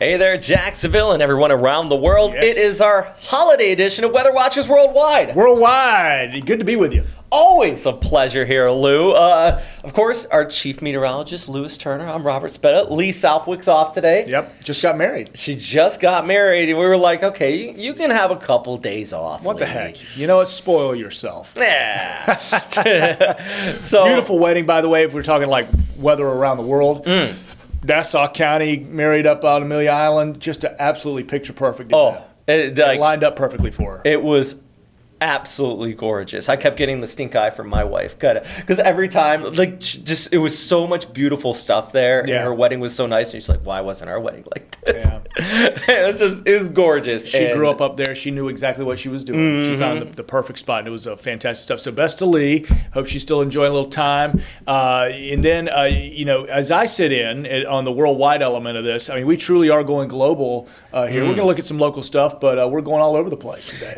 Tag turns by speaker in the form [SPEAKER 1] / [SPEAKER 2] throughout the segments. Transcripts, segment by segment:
[SPEAKER 1] Hey there, Jacksonville and everyone around the world.
[SPEAKER 2] Yes.
[SPEAKER 1] It is our holiday edition of Weather Watchers Worldwide.
[SPEAKER 2] Worldwide. Good to be with you.
[SPEAKER 1] Always a pleasure here, Lou. Of course, our chief meteorologist, Lewis Turner. I'm Robert Speta. Lee Southwick's off today.
[SPEAKER 2] Yep, just got married.
[SPEAKER 1] She just got married, and we were like, okay, you can have a couple days off.
[SPEAKER 2] What
[SPEAKER 1] Lee.
[SPEAKER 2] the heck? You know what? Spoil yourself.
[SPEAKER 1] Yeah. So
[SPEAKER 2] Beautiful wedding, by the way, if we're talking like weather around the world. Nassau County, married up on Amelia Island. Just an absolutely picture perfect event. It lined up perfectly for her.
[SPEAKER 1] It was absolutely gorgeous. I kept getting the stink eye from my wife, because every time, just it was so much beautiful stuff there.
[SPEAKER 2] Yeah.
[SPEAKER 1] And her wedding was so nice, and she's like, "Why wasn't our wedding like this?"
[SPEAKER 2] Yeah.
[SPEAKER 1] it was gorgeous.
[SPEAKER 2] She grew up there. She knew exactly what she was doing. She found the perfect spot, and it was fantastic stuff. So best to Lee. Hope she's still enjoying a little time. And then, as I sit in on the worldwide element of this, I mean, we truly are going global here. We're going to look at some local stuff, but we're going all over the place today.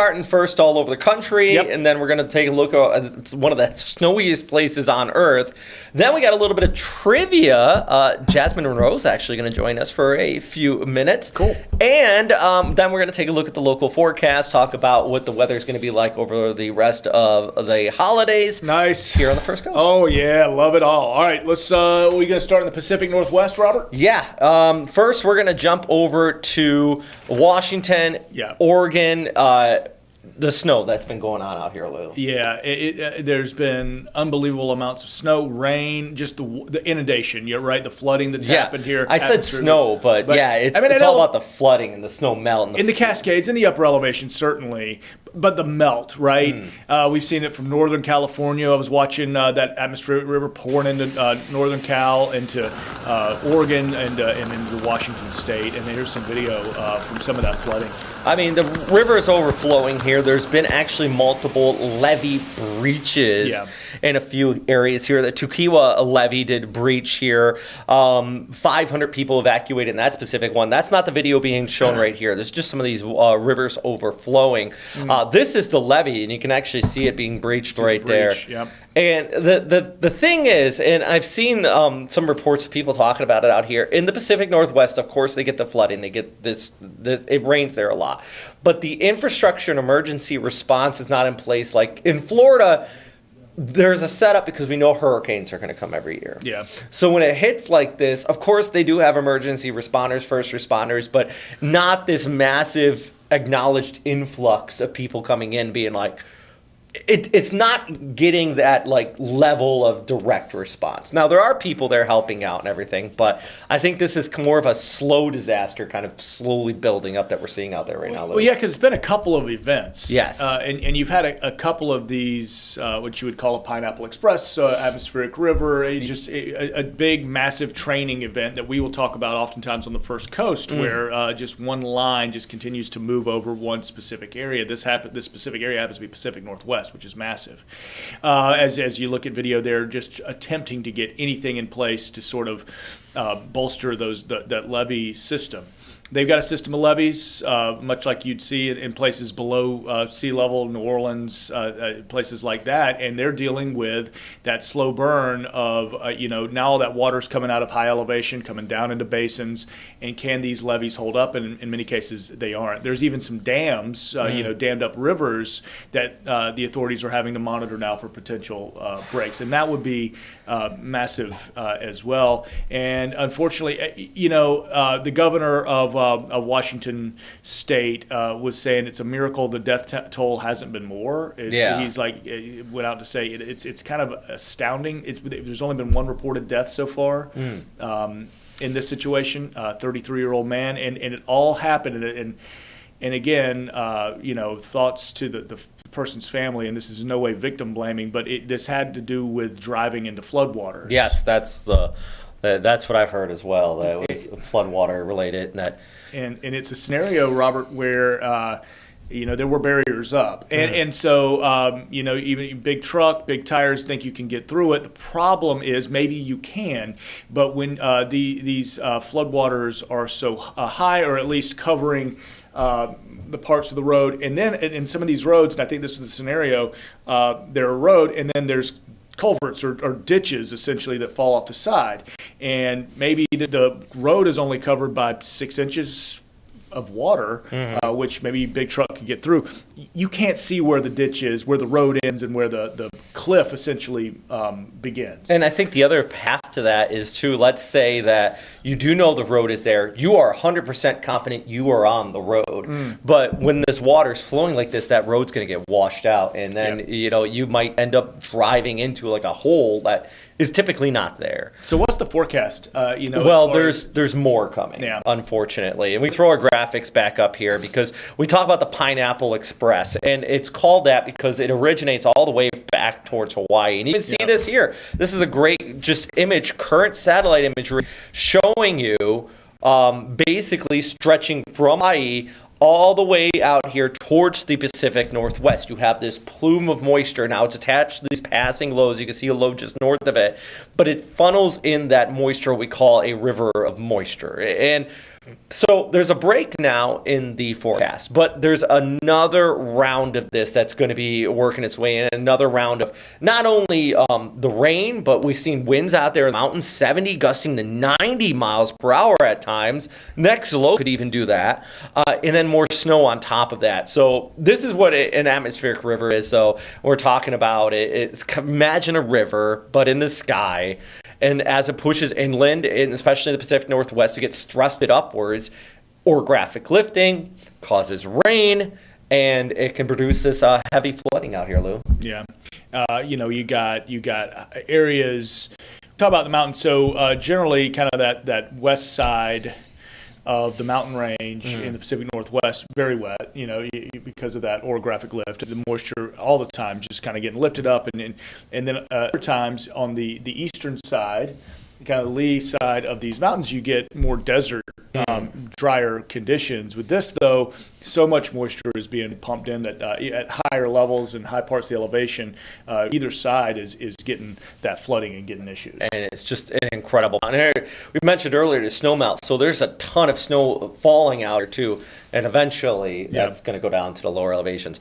[SPEAKER 1] Starting first all over the country,
[SPEAKER 2] Yep.
[SPEAKER 1] and then we're going to take a look at one of the snowiest places on Earth. Then we got a little bit of trivia. Jasmine Monroe's actually going to join us for a few minutes.
[SPEAKER 2] Cool.
[SPEAKER 1] And then we're going to take a look at the local forecast, talk about what the weather's going to be like over the rest of the holidays.
[SPEAKER 2] Nice.
[SPEAKER 1] Here on the First Coast.
[SPEAKER 2] Oh, yeah. Love it all. All right. Let's. Are we going to start in the Pacific Northwest, Robert?
[SPEAKER 1] Yeah. First, we're going to jump over to Washington,
[SPEAKER 2] Yeah.
[SPEAKER 1] Oregon, the snow that's been going on out here, Lou.
[SPEAKER 2] Yeah, there's been unbelievable amounts of snow, rain, just the inundation. You're right, the flooding that's happened here.
[SPEAKER 1] I said snow, but yeah, it's all about the flooding and the snow melt.
[SPEAKER 2] In the Cascades, in the upper elevation, certainly, but the melt, right? We've seen it from Northern California. I was watching that atmospheric river pouring into Northern Cal, into Oregon, and into Washington State. And here's some video from some of that flooding.
[SPEAKER 1] I mean, the river is overflowing here. There's been actually multiple levee breaches in a few areas here. The Tukwila levee did breach here. 500 people evacuated in that specific one. That's not the video being shown right here. There's just some of these rivers overflowing. This is the levee, and you can actually see it being breached right there.
[SPEAKER 2] Yep.
[SPEAKER 1] And the thing is, and I've seen some reports of people talking about it out here in the Pacific Northwest. Of course, they get the flooding. They get this. It rains there a lot, but the infrastructure and emergency response is not in place. Like in Florida, there's a setup because we know hurricanes are going to come every year.
[SPEAKER 2] Yeah.
[SPEAKER 1] So when it hits like this, of course they do have emergency responders, first responders, but not this massive acknowledged influx of people coming in, being like. It's not getting that like level of direct response. Now there are people there helping out and everything, but I think this is more of a slow disaster, kind of slowly building up that we're seeing out there right now.
[SPEAKER 2] Well, yeah, because it's been a couple of events.
[SPEAKER 1] Yes,
[SPEAKER 2] and you've had a couple of these, what you would call a Pineapple Express, atmospheric river, just a big, massive training event that we will talk about oftentimes on the First Coast, where just one line just continues to move over one specific area. This specific area happens to be Pacific Northwest, which is massive. As you look at video, they're just attempting to get anything in place to sort of bolster that levee system. They've got a system of levees, much like you'd see in places below sea level, New Orleans, places like that, and they're dealing with that slow burn of, now all that water's coming out of high elevation, coming down into basins, and can these levees hold up? And in many cases, they aren't. There's even some dams, dammed up rivers that the authorities are having to monitor now for potential breaks, and that would be massive as well. And unfortunately, the governor of Washington State was saying it's a miracle the death toll hasn't been more. He's like went out to say it's kind of astounding. There's only been one reported death so far in this situation, 33-year-old man, and it all happened. And again, thoughts to the person's family, and this is in no way victim blaming, but this had to do with driving into floodwaters.
[SPEAKER 1] Yes, that's what I've heard as well. That was floodwater related.
[SPEAKER 2] And it's a scenario, Robert, where there were barriers up, and so even big truck, big tires think you can get through it. The problem is maybe you can, but when these floodwaters are so high, or at least covering the parts of the road, and then in some of these roads, and I think this was the scenario, they're a road, and then there's culverts or ditches essentially that fall off the side. and maybe the road is only covered by 6 inches of water, which maybe a big truck could get through. You can't see where the ditch is, where the road ends, and where the cliff essentially begins.
[SPEAKER 1] And I think the other path to that is to, let's say that you do know the road is there. You are 100% confident you are on the road. But when this water is flowing like this, that road's going to get washed out. And then, you might end up driving into like a hole that is typically not there.
[SPEAKER 2] So what's the forecast?
[SPEAKER 1] Well, there's more coming, unfortunately. And we throw our graphics back up here because we talk about the Pineapple Express. And it's called that because it originates all the way back towards Hawaii. And you can see this here. This is a great current satellite imagery showing you basically stretching from Hawaii all the way out here towards the Pacific Northwest. You have this plume of moisture. Now it's attached to these passing lows. You can see a low just north of it, but it funnels in that moisture we call a river of moisture. And so there's a break now in the forecast, but there's another round of this that's going to be working its way in, another round of not only the rain, but we've seen winds out there in the mountains, 70 gusting to 90 miles per hour at times. Next low could even do that. And then more snow on top of that. So this is what an atmospheric river is. So we're talking about it. Imagine a river, but in the sky. And as it pushes inland, and especially the Pacific Northwest, it gets thrusted upwards. Orographic lifting causes rain, and it can produce this heavy flooding out here, Lou.
[SPEAKER 2] Yeah. You got areas. Talk about the mountains. So generally, kind of that west side of the mountain range in the Pacific Northwest, very wet, because of that orographic lift, the moisture all the time just kind of getting lifted up. And then other times on the eastern side, kind of the lee side of these mountains, you get more desert, drier conditions. With this, though, so much moisture is being pumped in that at higher levels and high parts of the elevation, either side is getting that flooding and getting issues. And
[SPEAKER 1] it's just incredible. And we mentioned earlier the snow melt, so there's a ton of snow falling out here too, and eventually that's going to go down to the lower elevations.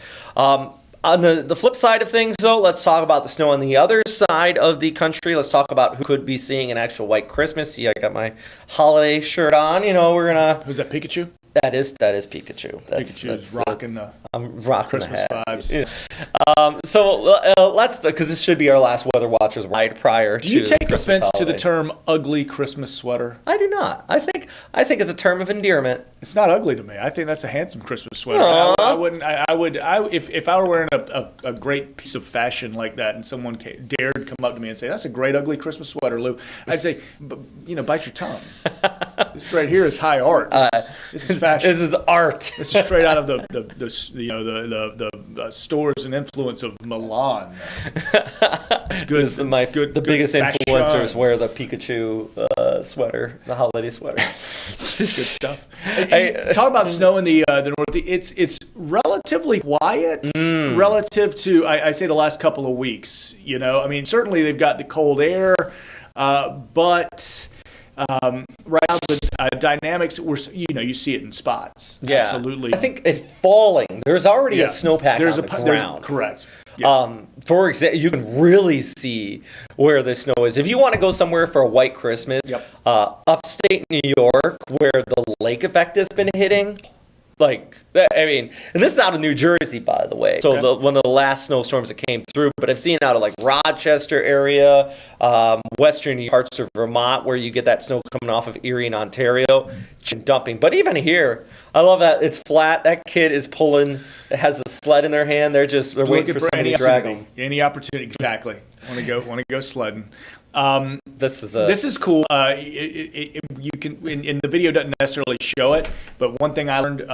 [SPEAKER 1] On the flip side of things, though, let's talk about the snow on the other side of the country. Let's talk about who could be seeing an actual white Christmas. See, I got my holiday shirt on. We're gonna.
[SPEAKER 2] Who's that, Pikachu?
[SPEAKER 1] That is Pikachu.
[SPEAKER 2] That's rocking the
[SPEAKER 1] I'm rocking
[SPEAKER 2] Christmas
[SPEAKER 1] the hat.
[SPEAKER 2] vibes.
[SPEAKER 1] So let's, because this should be our last Weather Watchers ride prior to.
[SPEAKER 2] Do you take
[SPEAKER 1] Christmas
[SPEAKER 2] offense
[SPEAKER 1] holiday.
[SPEAKER 2] to the term "ugly Christmas sweater"?
[SPEAKER 1] I do not. I think it's a term of endearment.
[SPEAKER 2] It's not ugly to me. I think that's a handsome Christmas sweater. I wouldn't. I would. If I were wearing a great piece of fashion like that, and someone dared come up to me and say, "That's a great ugly Christmas sweater, Lou," I'd say, bite your tongue. This right here is high art. This is fashion.
[SPEAKER 1] This is art.
[SPEAKER 2] This is straight out of the stores and influence of Milan. It's good.
[SPEAKER 1] The biggest influencers wear the Pikachu sweater, the holiday sweater.
[SPEAKER 2] Good stuff. Hey, talk about snow in the north. It's relatively quiet relative to I say the last couple of weeks. I mean, certainly they've got the cold air, but. Right now, the dynamics, you see it in spots.
[SPEAKER 1] Yeah,
[SPEAKER 2] absolutely.
[SPEAKER 1] I think it's falling. There's already a snowpack on the ground.
[SPEAKER 2] Correct. Yes.
[SPEAKER 1] For example, you can really see where the snow is. If you want to go somewhere for a white Christmas, upstate New York, where the lake effect has been hitting, and this is out of New Jersey, by the way. So one of the last snowstorms that came through, but I've seen out of Rochester area, western parts of Vermont, where you get that snow coming off of Erie and Ontario, dumping. But even here, I love that it's flat. That kid is has a sled in their hand. They're waiting for somebody to drag them.
[SPEAKER 2] Any opportunity, exactly. Want to go sledding.
[SPEAKER 1] This
[SPEAKER 2] is cool. You can in the video doesn't necessarily show it, but one thing I learned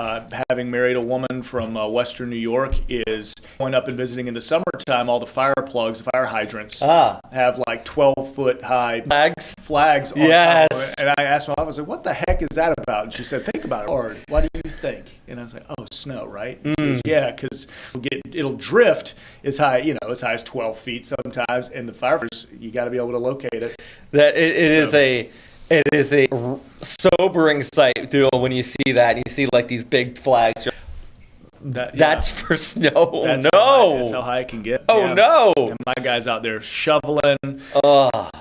[SPEAKER 2] having married a woman from Western New York is going up and visiting in the summertime. All the fire plugs, the fire hydrants have 12-foot high flags. On top of it. And I asked my mom, I was like, "What the heck is that about?" And she said, "Think about it hard. What do you think?" And I was like, "Oh, snow, right?" Goes, yeah, because it'll drift as high as 12 feet sometimes, and the firefighters, you got to be able to locate it.
[SPEAKER 1] That it is a sobering sight, dude, when you see that. You see these big flags. That's for snow.
[SPEAKER 2] That's
[SPEAKER 1] No.
[SPEAKER 2] that's how high it can get.
[SPEAKER 1] Oh, no.
[SPEAKER 2] And my guys out there shoveling.
[SPEAKER 1] Ugh.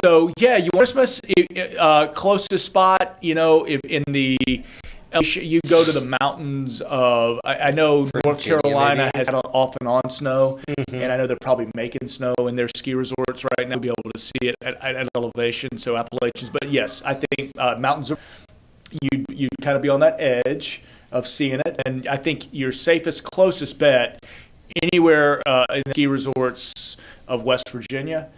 [SPEAKER 2] So yeah, you want Christmas closest spot. In the you go to the mountains of. I know North
[SPEAKER 1] Virginia,
[SPEAKER 2] Carolina
[SPEAKER 1] maybe?
[SPEAKER 2] has off and on snow,
[SPEAKER 1] Mm-hmm.
[SPEAKER 2] and I know they're probably making snow in their ski resorts right now. You'll be able to see it at elevation, so Appalachians. But yes, I think mountains are. You kind of be on that edge of seeing it, and I think your safest, closest bet anywhere in the ski resorts of West Virginia,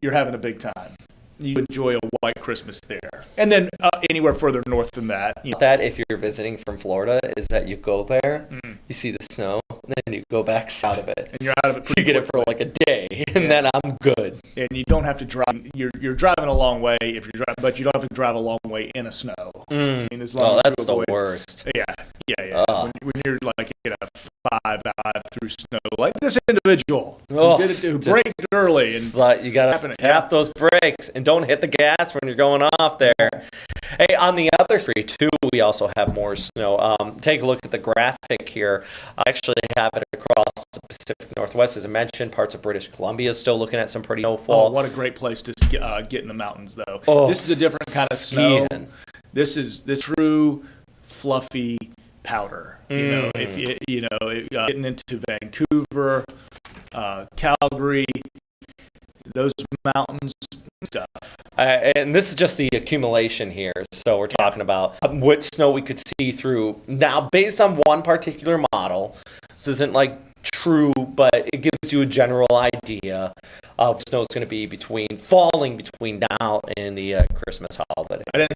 [SPEAKER 2] you're having a big time. You enjoy a white Christmas there, and then anywhere further north than that.
[SPEAKER 1] That if you're visiting from Florida is that you go there, you see the snow, and then you go back south of it.
[SPEAKER 2] And you're out of it pretty
[SPEAKER 1] You get it for like a day, and then I'm good.
[SPEAKER 2] And you don't have to drive. You're driving a long way if you're driving, but you don't have to drive a long way in a snow. I mean, as long as
[SPEAKER 1] That's
[SPEAKER 2] you
[SPEAKER 1] the
[SPEAKER 2] avoid-
[SPEAKER 1] worst.
[SPEAKER 2] Yeah. When you're like in a 5 through snow, like this individual who did it, who braked early, and
[SPEAKER 1] You gotta tap those brakes and don't hit the gas when you're going off there. Hey, on the other street too, we also have more snow. Take a look at the graphic here. I actually have it across the Pacific Northwest, as I mentioned. Parts of British Columbia is still looking at some pretty snowfall.
[SPEAKER 2] Oh, what a great place to get in the mountains, though.
[SPEAKER 1] Oh,
[SPEAKER 2] this is a different kind of snow.
[SPEAKER 1] skiing.
[SPEAKER 2] This is true fluffy powder. If getting into Vancouver, Calgary, those mountains stuff.
[SPEAKER 1] And this is just the accumulation here. So we're talking about what snow we could see through. Now, based on one particular model, this isn't like true, but it gives you a general idea of what snow's going to be falling between now and the Christmas holiday.
[SPEAKER 2] I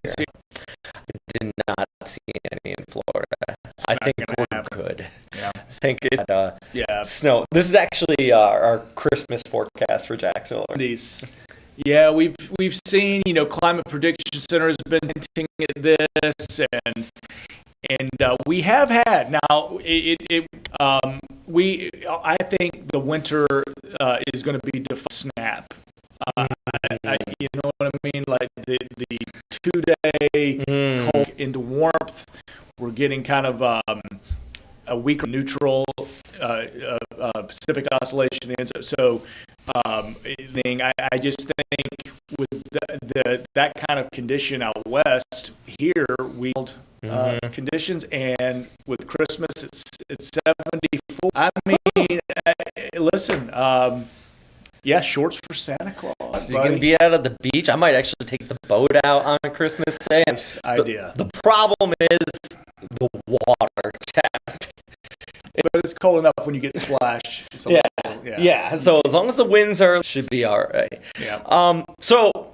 [SPEAKER 1] did not see any in Florida. I think we're good.
[SPEAKER 2] Yeah.
[SPEAKER 1] I think it's snow. This is actually our Christmas forecast for Jacksonville.
[SPEAKER 2] Yeah, we've seen, Climate Prediction Center has been hinting at this, and we have had now. I think the winter is going to be snap. You know what I mean? Like the 2-day cold into warmth. We're getting kind of a weaker neutral Pacific oscillation. So I just think with that kind of condition out west here, conditions, and with Christmas it's 74. I mean, listen. Shorts for Santa Claus.
[SPEAKER 1] You can be out at the beach. I might actually take the boat out on Christmas Day.
[SPEAKER 2] Nice idea.
[SPEAKER 1] The problem is the water tap.
[SPEAKER 2] But it's cold enough when you get splashed.
[SPEAKER 1] Yeah. So as long as the winds should be all right.
[SPEAKER 2] Yeah.
[SPEAKER 1] So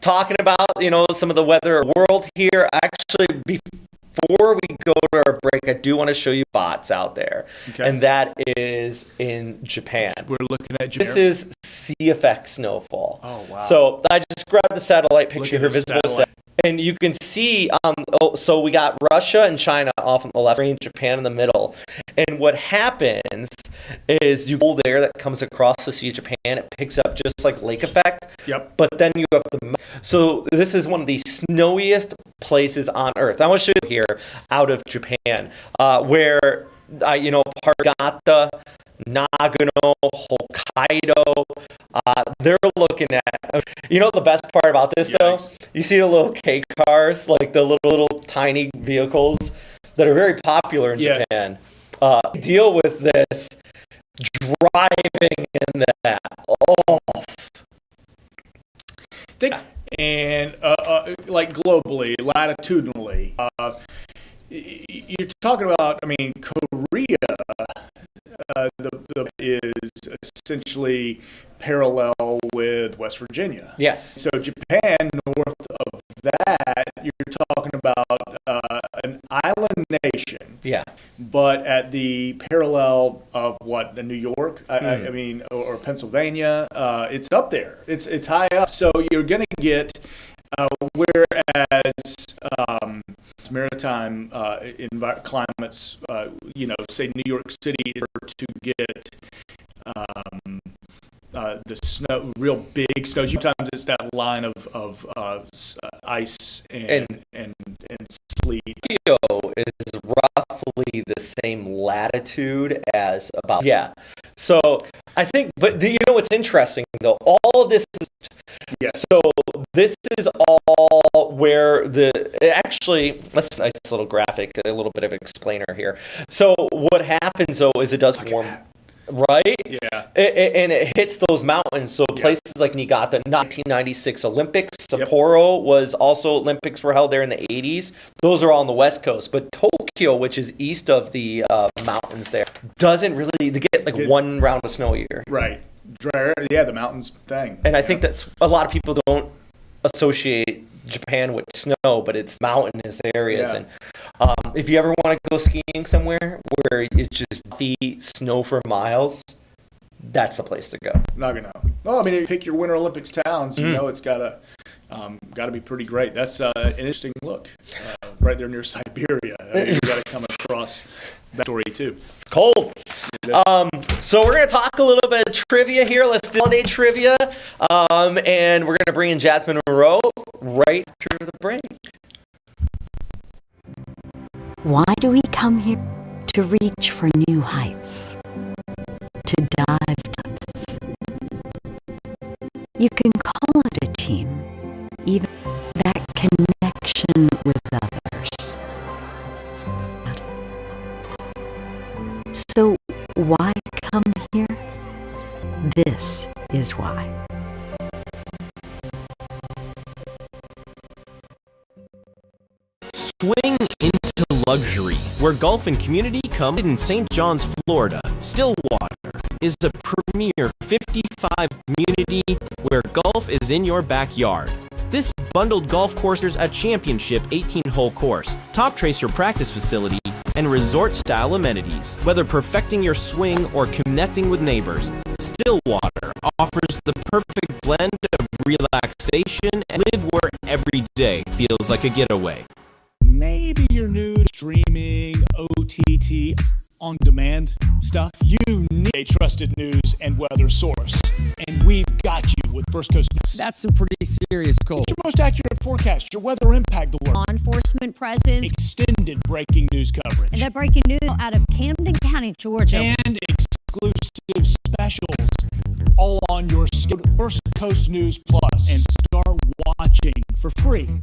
[SPEAKER 1] talking about some of the weather world here. Actually, before we go to our break, I do want to show you spots out there, and that is in Japan.
[SPEAKER 2] We're looking at Japan.
[SPEAKER 1] This is sea-effect snowfall.
[SPEAKER 2] Oh wow!
[SPEAKER 1] So I just grabbed the satellite picture here, visible
[SPEAKER 2] satellite.
[SPEAKER 1] and you can see. So we got Russia and China off on the left, and Japan in the middle. And what happens is you cold air that comes across the Sea of Japan. It picks up just like lake effect.
[SPEAKER 2] Yep.
[SPEAKER 1] But then you have so this is one of the snowiest places on Earth. I want to show you here out of Japan, where Paragata, Nagano, Hokkaido. They're looking at. The best part about this though, you see the little K cars, like the little tiny vehicles that are very popular in Japan. Deal with this driving in that.
[SPEAKER 2] And like globally, latitudinally, you're talking about. I mean, Korea is essentially parallel with West Virginia.
[SPEAKER 1] Yes.
[SPEAKER 2] So Japan, north of that, you're talking about an island nation.
[SPEAKER 1] Yeah.
[SPEAKER 2] But at the parallel of New York, I mean, or Pennsylvania, it's up there. It's high up. So you're going to get, whereas maritime climates, say New York City, to get the snow, real big snow. Sometimes it's that line of ice and sleet.
[SPEAKER 1] Tokyo is roughly the same latitude as about, yeah. So I think, but you know what's interesting though? All of this is, so this is all where actually, let's nice little graphic, a little bit of an explainer here. So what happens though is it does warm, right?
[SPEAKER 2] Yeah.
[SPEAKER 1] And it hits those mountains. So places like Niigata, 1996 Olympics, Sapporo was also, Olympics were held there in the 80s. Those are all on the West Coast. But Tokyo, which is east of the mountains there, doesn't really get like one round of snow a year.
[SPEAKER 2] Right. Yeah, the mountains thing.
[SPEAKER 1] And I think that's, a lot of people don't associate Japan with snow, but it's mountainous areas.
[SPEAKER 2] Yeah.
[SPEAKER 1] And if you ever want to go skiing somewhere where it's just feet snow for miles, that's the place to go.
[SPEAKER 2] Nagano. Well, I mean, you pick your Winter Olympics towns, you know it's gotta be pretty great. That's an interesting look, right there near Siberia. You got to come across that story too.
[SPEAKER 1] It's cold. So we're gonna talk a little bit of trivia here. Let's do holiday trivia, and we're gonna bring in Jasmine Monroe right after the break.
[SPEAKER 3] Why do we come here? To reach for new heights, to dive depths. You can call it a team, even that connection with others. So why come here? This is why.
[SPEAKER 4] Swing into luxury, where golf and community come in St. John's, Florida. Stillwater is a premier 55 community where golf is in your backyard. This bundled golf course is a championship 18-hole course, top tracer practice facility, and resort-style amenities. Whether perfecting your swing or connecting with neighbors, Stillwater offers the perfect blend of relaxation and live where every day feels like a getaway.
[SPEAKER 5] Maybe your new streaming, OTT, on-demand stuff. You need a trusted news and weather source, and we've got you with First Coast News.
[SPEAKER 6] That's some pretty serious cold.
[SPEAKER 5] Your most accurate forecast, your weather impact alert,
[SPEAKER 7] Law enforcement presence,
[SPEAKER 5] extended breaking news coverage,
[SPEAKER 7] and that breaking news out of Camden County, Georgia,
[SPEAKER 5] and exclusive specials, all on your First Coast News Plus, and start watching for free.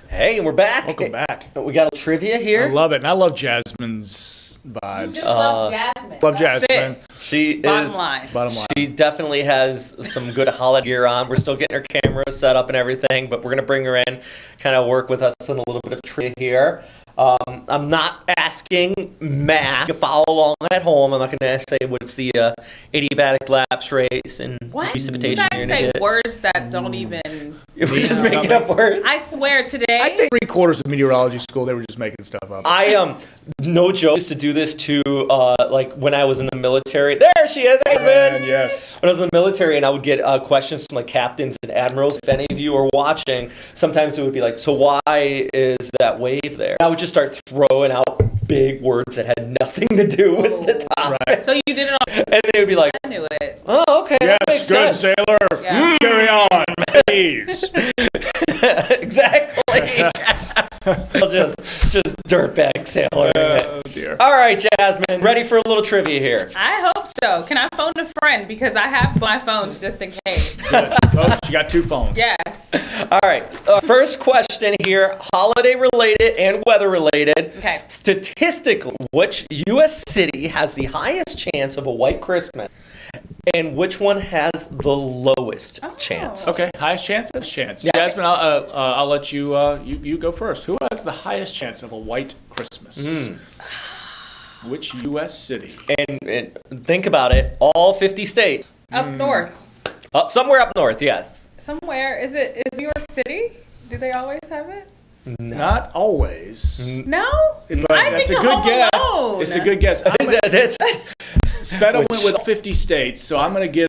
[SPEAKER 1] Hey, and we're back.
[SPEAKER 2] Welcome back.
[SPEAKER 1] We got a trivia here.
[SPEAKER 2] I love it, and I love Jasmine's vibes.
[SPEAKER 8] Just love Jasmine.
[SPEAKER 2] Love Jasmine.
[SPEAKER 1] She
[SPEAKER 8] Bottom
[SPEAKER 1] is
[SPEAKER 8] line.
[SPEAKER 2] Bottom line.
[SPEAKER 1] She definitely has some good holiday gear on. We're still getting her camera set up and everything, but we're gonna bring her in, kind of work with us on a little bit of trivia here. I'm not asking math. You can follow along at home. I'm not going to say what's the adiabatic lapse race and precipitation
[SPEAKER 8] You
[SPEAKER 1] you're
[SPEAKER 8] guys
[SPEAKER 1] going
[SPEAKER 8] say
[SPEAKER 1] to get.
[SPEAKER 8] words that don't even.
[SPEAKER 1] We're just making up words.
[SPEAKER 8] I swear today.
[SPEAKER 2] I think 3/4 of meteorology school, they were just making stuff up.
[SPEAKER 1] No joke, used to do this to, like when I was in the military. There she is, Jasmine!
[SPEAKER 2] Yes.
[SPEAKER 1] When I was in the military and I would get questions from like captains and admirals. If any of you are watching, sometimes it would be like, so why is that wave there? I would just start throwing out big words that had nothing to do with the topic.
[SPEAKER 2] Right.
[SPEAKER 8] So you did it on.
[SPEAKER 1] And they would be like,
[SPEAKER 8] I knew it.
[SPEAKER 1] oh, okay, that makes
[SPEAKER 2] Yes, good
[SPEAKER 1] sense.
[SPEAKER 2] sailor.
[SPEAKER 8] Yeah.
[SPEAKER 2] Carry on, please.
[SPEAKER 1] Exactly. just dirtbag sailor.
[SPEAKER 2] Oh, dear.
[SPEAKER 1] All right, Jasmine, ready for a little trivia here.
[SPEAKER 8] I hope so. Can I phone a friend? Because I have my phones just in case.
[SPEAKER 2] Good. Oh, she got 2 phones.
[SPEAKER 8] Yes.
[SPEAKER 1] All right, first question here, holiday related and weather related.
[SPEAKER 8] Okay.
[SPEAKER 1] Statistically, which U.S. city has the highest chance of a white Christmas, and which one has the lowest chance?
[SPEAKER 2] Okay, highest chance? That's chance.
[SPEAKER 1] Yes.
[SPEAKER 2] Jasmine, I'll let you, you go first. Who has the highest chance of a white Christmas? Which U.S. city?
[SPEAKER 1] And think about it, all 50 states.
[SPEAKER 8] Up north.
[SPEAKER 1] Somewhere up north, yes.
[SPEAKER 8] Somewhere. Is New York City? Do they always have it?
[SPEAKER 2] Not always.
[SPEAKER 8] No?
[SPEAKER 2] But
[SPEAKER 8] I
[SPEAKER 2] that's a
[SPEAKER 8] think
[SPEAKER 2] good
[SPEAKER 8] Home
[SPEAKER 2] guess.
[SPEAKER 8] Alone.
[SPEAKER 2] It's a good guess.
[SPEAKER 1] That's
[SPEAKER 2] Speta went with 50 states, so I'm going to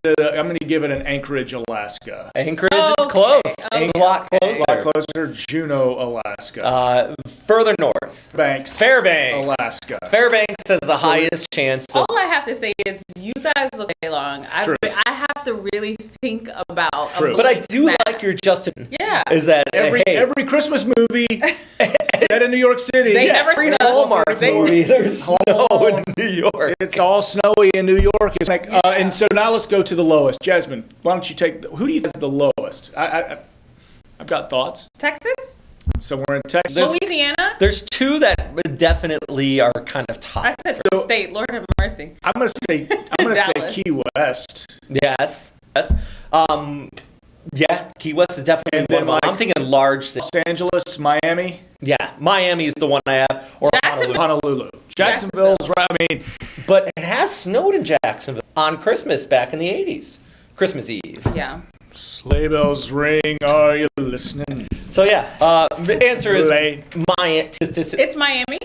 [SPEAKER 2] give it an Anchorage, Alaska.
[SPEAKER 1] Anchorage is
[SPEAKER 8] Okay,
[SPEAKER 1] close.
[SPEAKER 8] okay,
[SPEAKER 1] A lot
[SPEAKER 2] A
[SPEAKER 1] closer.
[SPEAKER 2] lot closer, Juneau, Alaska.
[SPEAKER 1] further north.
[SPEAKER 2] Banks.
[SPEAKER 1] Fairbanks.
[SPEAKER 2] Alaska.
[SPEAKER 1] Fairbanks has the highest chance of.
[SPEAKER 8] All I have to say is you guys look long.
[SPEAKER 2] True.
[SPEAKER 8] I have to really think about.
[SPEAKER 2] True.
[SPEAKER 1] But I do
[SPEAKER 8] Matt.
[SPEAKER 1] like your Justin.
[SPEAKER 8] Yeah.
[SPEAKER 1] Is that
[SPEAKER 2] Every Christmas movie set in New York City.
[SPEAKER 8] They never
[SPEAKER 1] every
[SPEAKER 8] snow.
[SPEAKER 1] Hallmark
[SPEAKER 8] They-
[SPEAKER 1] movie, there's snow in New York.
[SPEAKER 2] It's all snowy in New York. It's like, and so now let's go to the lowest. Jasmine, why don't you take? Who do you think is the lowest? I've got thoughts.
[SPEAKER 8] Texas,
[SPEAKER 2] So we're in Texas.
[SPEAKER 8] Louisiana.
[SPEAKER 1] There's two that definitely are kind of top.
[SPEAKER 8] I said state. Lord have mercy.
[SPEAKER 2] I'm gonna say
[SPEAKER 8] Dallas.
[SPEAKER 2] Key West.
[SPEAKER 1] Yes. Yeah, Key West is definitely
[SPEAKER 2] And
[SPEAKER 1] one
[SPEAKER 2] then,
[SPEAKER 1] of them.
[SPEAKER 2] like,
[SPEAKER 1] I'm thinking large cities.
[SPEAKER 2] Los Angeles, Miami,
[SPEAKER 1] Yeah, Miami is the one I have. Or
[SPEAKER 8] Jacksonville.
[SPEAKER 1] Honolulu.
[SPEAKER 2] Honolulu. Jacksonville's right. I mean,
[SPEAKER 1] But it has snowed in Jacksonville on Christmas back in the 80s. Christmas Eve.
[SPEAKER 8] Yeah.
[SPEAKER 2] sleigh bells ring. Are you listening?
[SPEAKER 1] So yeah, the answer is
[SPEAKER 2] Late.
[SPEAKER 8] It's Miami.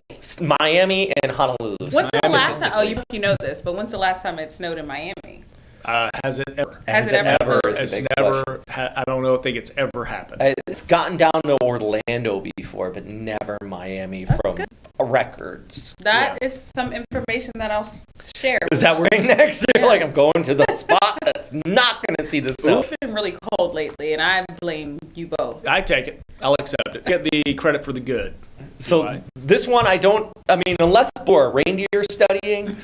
[SPEAKER 1] Miami and Honolulu.
[SPEAKER 8] When's the last time? Oh, you know this, but when's the last time it snowed in Miami?
[SPEAKER 2] Has it ever?
[SPEAKER 8] Has it ever?
[SPEAKER 1] is a
[SPEAKER 2] It's
[SPEAKER 1] big
[SPEAKER 2] never.
[SPEAKER 1] question.
[SPEAKER 2] I don't know. I think it's ever happened.
[SPEAKER 1] It's gotten down to Orlando before, but never Miami from records.
[SPEAKER 8] That is some information that I'll share.
[SPEAKER 1] Is that where next? You're like, I'm going to the spot that's not going to see the snow.
[SPEAKER 8] It's been really cold lately, and I blame you both.
[SPEAKER 2] I take it. I'll accept it. Get the credit for the good.
[SPEAKER 1] So
[SPEAKER 2] Right.
[SPEAKER 1] this one, I mean, unless we're reindeer studying,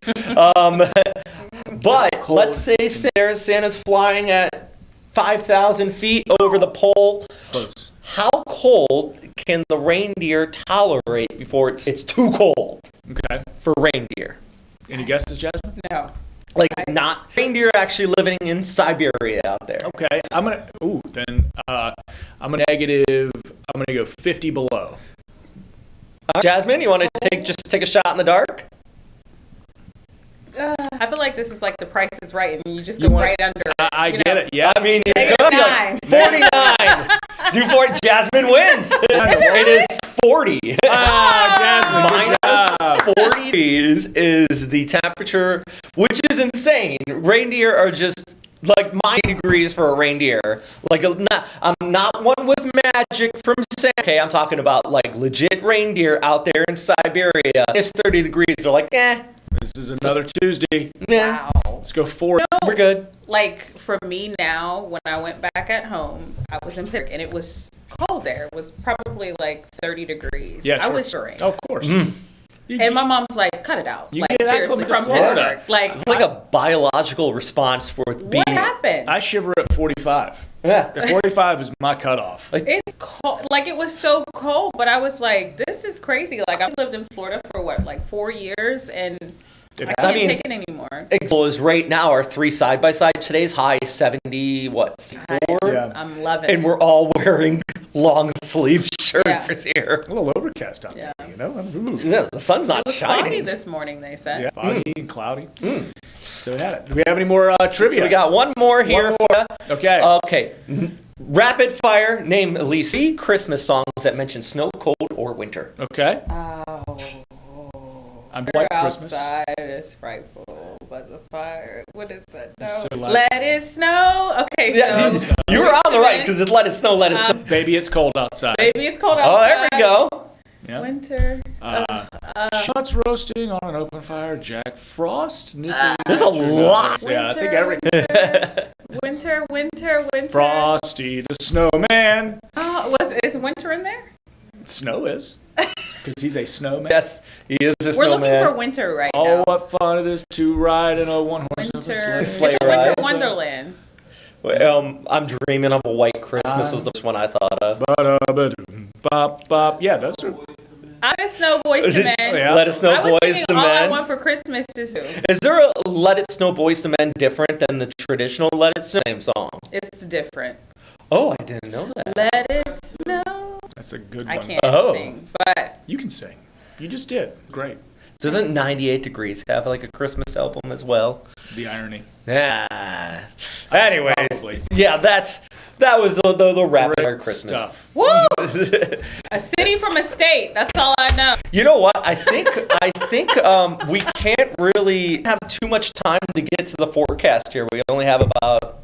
[SPEAKER 1] but let's say Santa's flying at 5,000 feet over the pole.
[SPEAKER 2] Close.
[SPEAKER 1] How cold can the reindeer tolerate before it's too cold
[SPEAKER 2] Okay.
[SPEAKER 1] for reindeer?
[SPEAKER 2] Any guesses, Jasmine?
[SPEAKER 8] No.
[SPEAKER 1] Like not reindeer actually living in Siberia out there.
[SPEAKER 2] Okay. I'm gonna go 50 below.
[SPEAKER 1] Jasmine, you want to take a shot in the dark?
[SPEAKER 8] I feel like this is like the Price is Right, and you just
[SPEAKER 2] You
[SPEAKER 8] go
[SPEAKER 2] want-
[SPEAKER 8] right under.
[SPEAKER 2] I
[SPEAKER 8] you
[SPEAKER 2] get
[SPEAKER 8] know.
[SPEAKER 2] it. Yeah.
[SPEAKER 1] I mean, you
[SPEAKER 8] Negative
[SPEAKER 1] could be
[SPEAKER 8] 9.
[SPEAKER 1] like 49. Do 40. Jasmine wins. It is 40.
[SPEAKER 2] Jasmine, good job.
[SPEAKER 1] 40 is the temperature, which is insane. Reindeer are just like -degrees for a reindeer. Like I'm not one with magic from Santa. Okay, I'm talking about like legit reindeer out there in Siberia. It's 30 degrees. They're like,
[SPEAKER 2] This is another Tuesday.
[SPEAKER 1] nah,
[SPEAKER 8] Wow.
[SPEAKER 2] Let's go 40.
[SPEAKER 1] we're good.
[SPEAKER 8] Like for me now, when I went back at home, I was in Pittsburgh, and it was cold there. It was probably like 30 degrees.
[SPEAKER 2] Yeah,
[SPEAKER 8] I
[SPEAKER 2] sure.
[SPEAKER 8] was shivering.
[SPEAKER 2] Of course.
[SPEAKER 8] And my mom's like, cut it out.
[SPEAKER 2] You
[SPEAKER 8] Like,
[SPEAKER 2] get
[SPEAKER 8] seriously,
[SPEAKER 2] acclimated to
[SPEAKER 8] from
[SPEAKER 2] Florida.
[SPEAKER 8] Pittsburgh. Like,
[SPEAKER 1] It's like a biological response for being.
[SPEAKER 8] what happened?
[SPEAKER 2] I shiver at 45.
[SPEAKER 1] Yeah.
[SPEAKER 2] 45 is my cutoff.
[SPEAKER 8] It's cold. Like, it was so cold, but I was like, this is crazy. Like, I've lived in Florida for what, like 4 years, and I can't
[SPEAKER 1] mean-
[SPEAKER 8] take it anymore.
[SPEAKER 1] Example is right now our three side by side. Today's high is 74,
[SPEAKER 2] Yeah.
[SPEAKER 8] I'm loving
[SPEAKER 1] and
[SPEAKER 8] it.
[SPEAKER 1] we're all wearing long sleeve shirts here.
[SPEAKER 2] A little overcast out
[SPEAKER 8] Yeah.
[SPEAKER 2] there, you know? Ooh.
[SPEAKER 1] Yeah, the sun's not
[SPEAKER 8] It was foggy
[SPEAKER 1] shining.
[SPEAKER 8] this morning, they said.
[SPEAKER 2] Yeah, foggy and cloudy. So we had it. Do we have any more trivia?
[SPEAKER 1] We got one more here
[SPEAKER 2] One
[SPEAKER 1] for you.
[SPEAKER 2] Okay.
[SPEAKER 1] Okay. Rapid fire. Name at least 3 Christmas songs that mention snow, cold, or winter.
[SPEAKER 2] Okay. I'm White Christmas.
[SPEAKER 8] Outside is frightful, but the fire. What is that? No.
[SPEAKER 2] So loud.
[SPEAKER 8] Let it snow. Okay,
[SPEAKER 1] Yeah,
[SPEAKER 8] so
[SPEAKER 1] you were on the right because it's let it snow, let it snow.
[SPEAKER 2] Baby, it's cold outside.
[SPEAKER 8] maybe it's cold
[SPEAKER 1] Oh,
[SPEAKER 8] outside.
[SPEAKER 1] there we go.
[SPEAKER 2] Yeah.
[SPEAKER 8] Winter.
[SPEAKER 2] Shots roasting on an open fire. Jack Frost.
[SPEAKER 1] There's a lot.
[SPEAKER 2] Yeah, I think
[SPEAKER 8] Winter, winter.
[SPEAKER 2] Frosty the Snowman.
[SPEAKER 8] Oh, is winter in there?
[SPEAKER 2] Snow is. Because he's a snowman.
[SPEAKER 1] Yes, he is a
[SPEAKER 8] We're looking
[SPEAKER 1] snowman.
[SPEAKER 8] for winter right
[SPEAKER 2] Oh,
[SPEAKER 8] now.
[SPEAKER 2] what fun it is to ride in a one-horse open
[SPEAKER 8] Winter.
[SPEAKER 2] sleigh.
[SPEAKER 8] It's
[SPEAKER 1] Sleigh
[SPEAKER 8] a winter
[SPEAKER 1] ride.
[SPEAKER 8] wonderland.
[SPEAKER 1] I'm dreaming of a white Christmas was the first one I thought of.
[SPEAKER 2] Ba-da-ba-doom, bop, bop. Yeah, those are.
[SPEAKER 8] Let It Snow, Boys to Men.
[SPEAKER 2] Yeah.
[SPEAKER 1] Let It Snow,
[SPEAKER 8] I was
[SPEAKER 1] Boys
[SPEAKER 8] thinking
[SPEAKER 1] to
[SPEAKER 8] all I
[SPEAKER 1] Men.
[SPEAKER 8] want for Christmas is who?
[SPEAKER 1] Is there a Let It Snow, Boys to Men different than the traditional Let It Snow? Same song.
[SPEAKER 8] It's different.
[SPEAKER 1] Oh, I didn't know that.
[SPEAKER 8] Let it snow.
[SPEAKER 2] That's a good
[SPEAKER 8] I
[SPEAKER 2] one.
[SPEAKER 8] can't
[SPEAKER 1] Oh.
[SPEAKER 8] sing, but
[SPEAKER 2] You can sing. You just did. Great.
[SPEAKER 1] Doesn't 98 Degrees have like a Christmas album as well?
[SPEAKER 2] The irony.
[SPEAKER 1] Yeah. Anyways,
[SPEAKER 2] Probably.
[SPEAKER 1] yeah, that was the rapid fire
[SPEAKER 2] Great
[SPEAKER 1] Christmas.
[SPEAKER 2] stuff.
[SPEAKER 8] woo! A city from a state. That's all I know.
[SPEAKER 1] You know what? I think we can't really have too much time to get to the forecast here. We only have about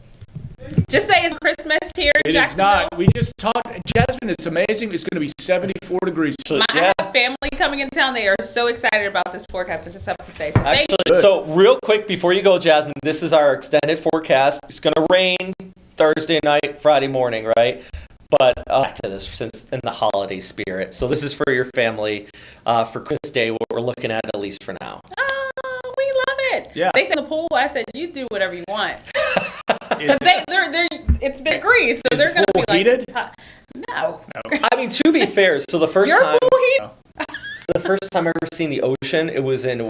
[SPEAKER 8] Just say it's Christmas here in
[SPEAKER 2] It is
[SPEAKER 8] Jacksonville.
[SPEAKER 2] not. We just talked. Jasmine, it's amazing. It's going to be 74 degrees.
[SPEAKER 8] I have family coming in town. They are so excited about this forecast. I just have to say. So thank you.
[SPEAKER 1] Actually, so real quick before you go, Jasmine, this is our extended forecast. It's going to rain Thursday night, Friday morning, right? But back to this, since in the holiday spirit. So this is for your family for Christmas Day, what we're looking at least for now.
[SPEAKER 8] Oh, we love it.
[SPEAKER 2] Yeah.
[SPEAKER 8] They said in the pool. I said you do whatever you want.
[SPEAKER 2] Is
[SPEAKER 8] Because they're it's been greased, so they're gonna be
[SPEAKER 2] pool
[SPEAKER 8] like
[SPEAKER 2] heated?
[SPEAKER 8] No.
[SPEAKER 1] I mean, to be fair, so the first
[SPEAKER 8] Your
[SPEAKER 1] time
[SPEAKER 8] pool heat?
[SPEAKER 1] the first time I ever seen the ocean, it was in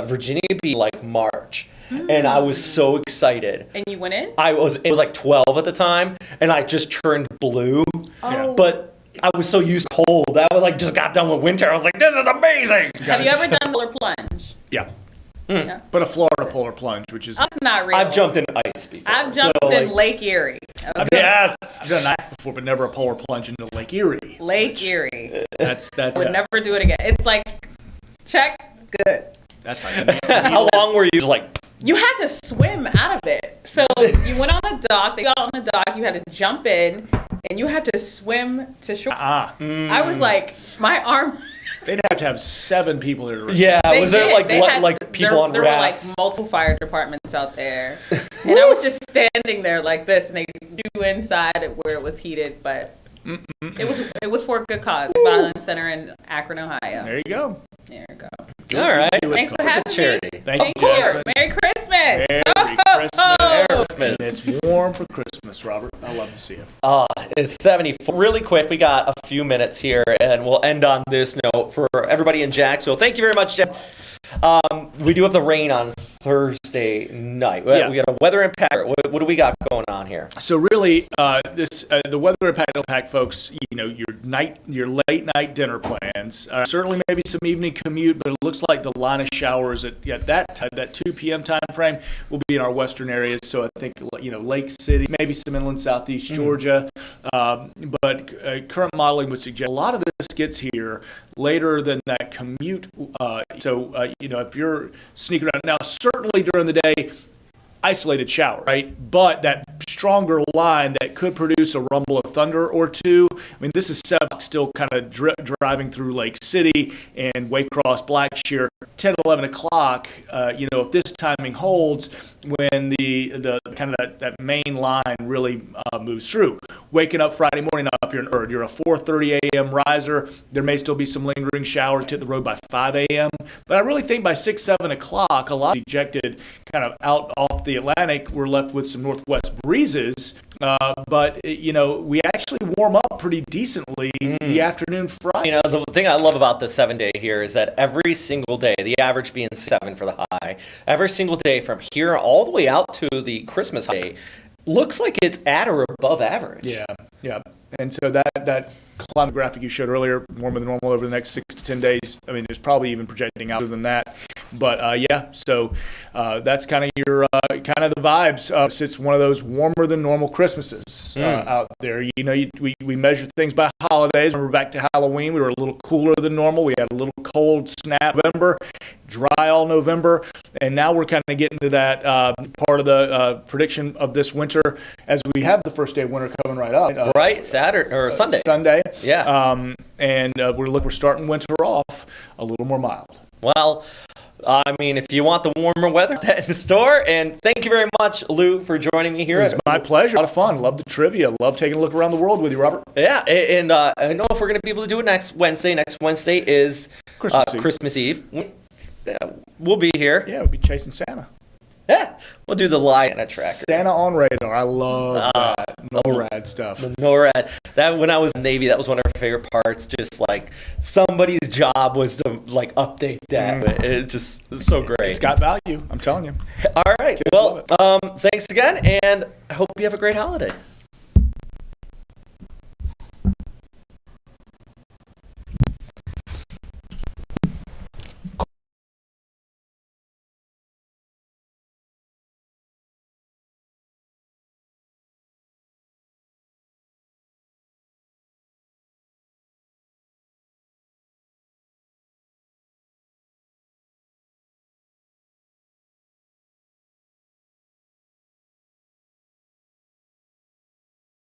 [SPEAKER 1] Virginia Beach, like March, and I was so excited.
[SPEAKER 8] And you went in?
[SPEAKER 1] It was like 12 at the time, and I just turned blue.
[SPEAKER 8] Oh.
[SPEAKER 1] But I was so used to cold. I was like just got done with winter. I was like, this is amazing.
[SPEAKER 8] Have you ever done polar plunge?
[SPEAKER 2] Yeah.
[SPEAKER 8] No.
[SPEAKER 2] But a Florida polar plunge, which is.
[SPEAKER 8] That's not real.
[SPEAKER 1] I've jumped in ice before.
[SPEAKER 8] I've jumped
[SPEAKER 1] so,
[SPEAKER 8] in
[SPEAKER 1] like,
[SPEAKER 8] Lake Erie. Okay.
[SPEAKER 1] Yes.
[SPEAKER 2] I've done that before, but never a polar plunge into Lake Erie.
[SPEAKER 8] Lake Erie.
[SPEAKER 2] That's that.
[SPEAKER 8] Would never do it again. It's like, check, good.
[SPEAKER 2] That's like.
[SPEAKER 1] How long were you just like?
[SPEAKER 8] You had to swim out of it. So you went on a dock. They got on the dock. You had to jump in, and you had to swim to shore. I was like, my arm.
[SPEAKER 2] They'd have to have 7 people there to rescue.
[SPEAKER 1] Yeah.
[SPEAKER 8] They
[SPEAKER 1] Was there
[SPEAKER 8] did.
[SPEAKER 1] like
[SPEAKER 8] They had-
[SPEAKER 1] like people on
[SPEAKER 8] there
[SPEAKER 1] rafts?
[SPEAKER 8] were like multiple fire departments out there, and I was just standing there like this, and they do inside where it was heated, but it was for a good cause. Violence Center in Akron, Ohio.
[SPEAKER 2] There you go.
[SPEAKER 8] There you go.
[SPEAKER 1] All right.
[SPEAKER 8] Thanks for having
[SPEAKER 1] charity.
[SPEAKER 8] me.
[SPEAKER 2] Thank
[SPEAKER 8] Of
[SPEAKER 2] you,
[SPEAKER 8] course.
[SPEAKER 2] Jasmine.
[SPEAKER 8] Merry Christmas.
[SPEAKER 2] Merry Christmas. And it's warm for Christmas, Robert. I love to see it.
[SPEAKER 1] It's 74. Really quick, we got a few minutes here, and we'll end on this note for everybody in Jacksonville. Thank you very much, Jeff. We do have the rain on Thursday night.
[SPEAKER 2] Yeah.
[SPEAKER 1] We got a weather impact. What do we got going on here?
[SPEAKER 2] So really, the weather impact will impact folks. You know, your late night dinner plans. Certainly, maybe some evening commute, but it looks like the line of showers at that 2 p.m. time frame will be in our western areas. So I think Lake City, maybe some inland southeast Georgia. But current modeling would suggest a lot of this gets here later than that commute. If you're sneaking around now, certainly during the day, isolated shower, right? But that stronger line that could produce a rumble of thunder or two. I mean, this is 7 still kind of driving through Lake City and Waycross, Blackshear, 10, 11 o'clock. If this timing holds, when the kind of that main line really moves through. Waking up Friday morning, now if you're a 4:30 a.m. riser, there may still be some lingering showers to hit the road by 5 a.m. But I really think by 6, 7 o'clock, a lot of ejected kind of out off the Atlantic. We're left with some northwest breezes. But we actually warm up pretty decently the afternoon Friday.
[SPEAKER 1] The thing I love about the 7-day here is that every single day, the average being 7 for the high, every single day from here all the way out to the Christmas holiday, looks like it's at or above average.
[SPEAKER 2] Yeah. And so that climate graphic you showed earlier, warmer than normal over the next 6 to 10 days. I mean, it's probably even projecting out than that. But so that's kind of your kind of the vibes. It's one of those warmer than normal Christmases out there. We measure things by holidays. Remember back to Halloween, we were a little cooler than normal. We had a little cold snap November, dry all November, and now we're kind of getting to that part of the prediction of this winter as we have the first day of winter coming right up.
[SPEAKER 1] Right, Saturday or Sunday.
[SPEAKER 2] Sunday.
[SPEAKER 1] Yeah.
[SPEAKER 2] We're starting winter off a little more mild.
[SPEAKER 1] Well, I mean, if you want the warmer weather, that in the store. And thank you very much, Lou, for joining me here.
[SPEAKER 2] It was my pleasure. A lot of fun. Love the trivia. Love taking a look around the world with you, Robert.
[SPEAKER 1] Yeah, and I don't know if we're going to be able to do it next Wednesday. Next Wednesday is Christmas Eve. We'll be here.
[SPEAKER 2] Yeah, we'll be chasing Santa.
[SPEAKER 1] Yeah, we'll do the live Santa tracker.
[SPEAKER 2] Santa on radar. I love that. NORAD stuff.
[SPEAKER 1] The NORAD. That when I was in the Navy, that was one of our favorite parts. Just like somebody's job was to like update that. But it's just so great.
[SPEAKER 2] It's got value. I'm telling you.
[SPEAKER 1] All right.
[SPEAKER 2] Kids love
[SPEAKER 1] Well, thanks again, and I hope you have a great holiday.